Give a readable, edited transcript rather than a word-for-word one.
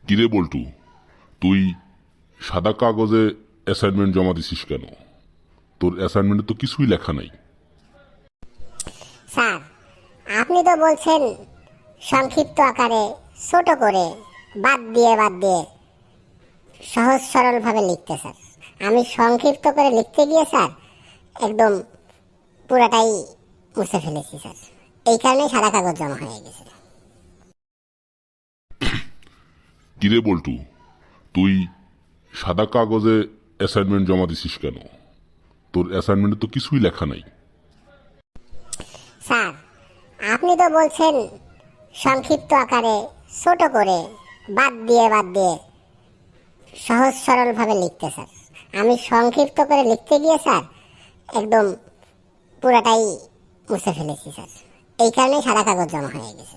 কিরে বল্টু, তুই সাদা কাগজে অ্যাসাইনমেন্ট জমা দিছিস কেন? তোর অ্যাসাইনমেন্টে তো কিছুই লেখা নাই। স্যার, আপনি তো বলছেন সংক্ষিপ্ত আকারে ছোট করে বাদ দিয়ে সহজ সরল ভাবে লিখতে। স্যার, আমি সংক্ষিপ্ত করে লিখতে গিয়ে স্যার একদম পুরাটাই মুছে ফেলেছি স্যার। এই কারণে সাদা কাগজ জমা হয়ে গেছে। কিরে বল্টু, তুই সাদা কাগজে অ্যাসাইনমেন্ট জমা দিছিস কেন? তোর অ্যাসাইনমেন্টে তো কিছুই লেখা নাই। স্যার, আপনি তো বলছেন সংক্ষিপ্ত আকারে ছোট করে বাদ দিয়ে সহজ সরল ভাবে লিখতে। স্যার, আমি সংক্ষিপ্ত করে লিখতে গিয়ে স্যার একদম পুরাটাই মুছে ফেলেছি স্যার। এই কারণে সাদা কাগজ জমা হয়ে গেছে।